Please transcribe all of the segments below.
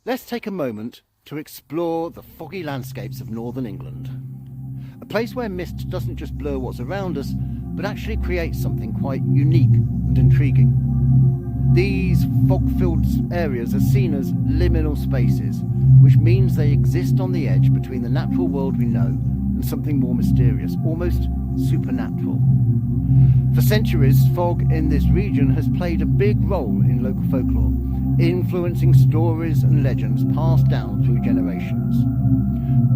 Let's take a moment to explore the foggy landscapes of northern England. A place where mist doesn't just blur what's around us, but actually creates something quite unique and intriguing. These fog-filled areas are seen as liminal spaces, which means they exist on the edge between the natural world we know and something more mysterious, almost supernatural. For centuries, fog in this region has played a big role in local folklore, influencing stories and legends passed down through generations.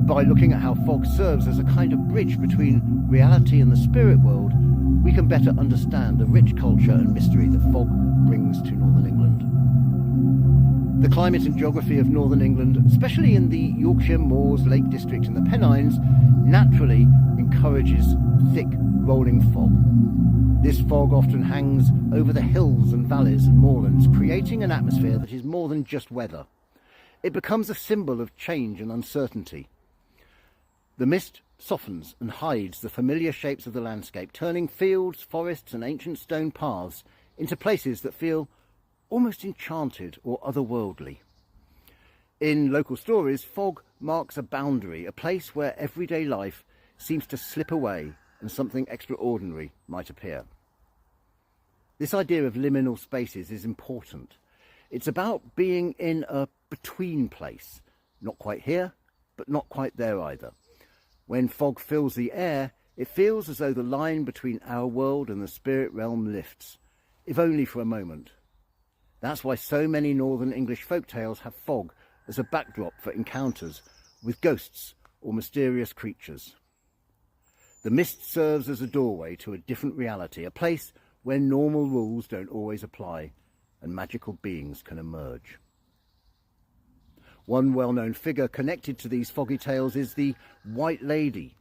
By looking at how fog serves as a kind of bridge between reality and the spirit world, we can better understand the rich culture and mystery that fog brings to northern England. The climate and geography of northern England, especially in the Yorkshire Moors, Lake District and the Pennines, naturally encourages thick, rolling fog. This fog often hangs over the hills and valleys and moorlands, creating an atmosphere that is more than just weather. It becomes a symbol of change and uncertainty. The mist softens and hides the familiar shapes of the landscape, turning fields, forests and ancient stone paths into places that feel almost enchanted or otherworldly. In local stories, fog marks a boundary, a place where everyday life seems to slip away and something extraordinary might appear. This idea of liminal spaces is important. It's about being in a between place, not quite here, but not quite there either. When fog fills the air, it feels as though the line between our world and the spirit realm lifts, if only for a moment. That's why so many northern English folk tales have fog as a backdrop for encounters with ghosts or mysterious creatures. The mist serves as a doorway to a different reality, a place where normal rules don't always apply and magical beings can emerge. One well-known figure connected to these foggy tales is the White Lady.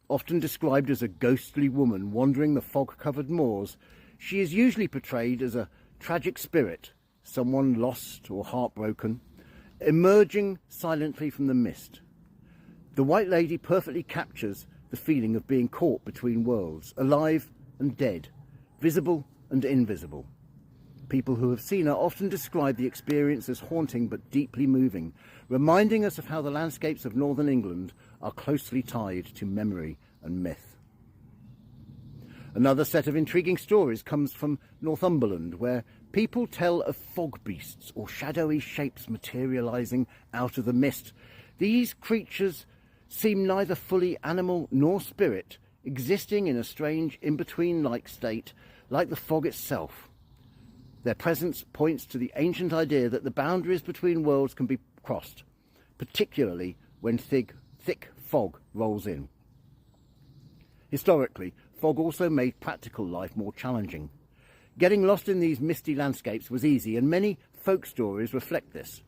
Often described as a ghostly woman wandering the fog-covered moors, she is usually portrayed as a tragic spirit, someone lost or heartbroken, emerging silently from the mist. The White Lady perfectly captures the feeling of being caught between worlds, alive and dead, visible and invisible. People who have seen her often describe the experience as haunting but deeply moving, reminding us of how the landscapes of northern England are closely tied to memory and myth. Another set of intriguing stories comes from Northumberland, where people tell of fog beasts or shadowy shapes materialising out of the mist. These creatures seem neither fully animal nor spirit, existing in a strange in-between-like state, like the fog itself. Their presence points to the ancient idea that the boundaries between worlds can be crossed, particularly when thick fog rolls in. Historically, fog also made practical life more challenging. Getting lost in these misty landscapes was easy, and many folk stories reflect this,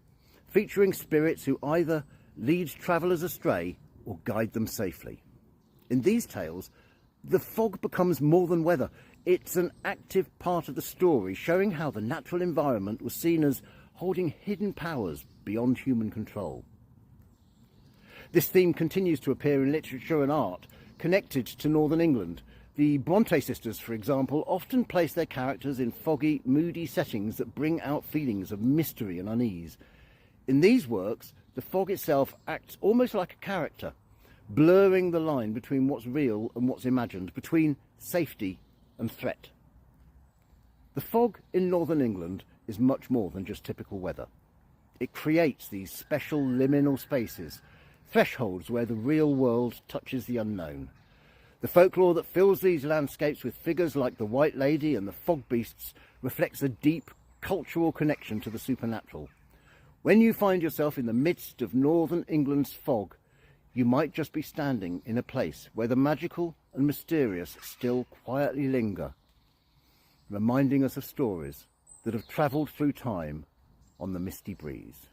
featuring spirits who either lead travellers astray or guide them safely. In these tales, the fog becomes more than weather. It's an active part of the story, showing how the natural environment was seen as holding hidden powers beyond human control. This theme continues to appear in literature and art connected to northern England. The Bronte sisters, for example, often place their characters in foggy, moody settings that bring out feelings of mystery and unease. In these works, the fog itself acts almost like a character, blurring the line between what's real and what's imagined, between safety and threat. The fog in northern England is much more than just typical weather. It creates these special liminal spaces, thresholds where the real world touches the unknown. The folklore that fills these landscapes with figures like the White Lady and the fog beasts reflects a deep cultural connection to the supernatural. When you find yourself in the midst of northern England's fog, you might just be standing in a place where the magical and mysterious still quietly linger, reminding us of stories that have travelled through time on the misty breeze.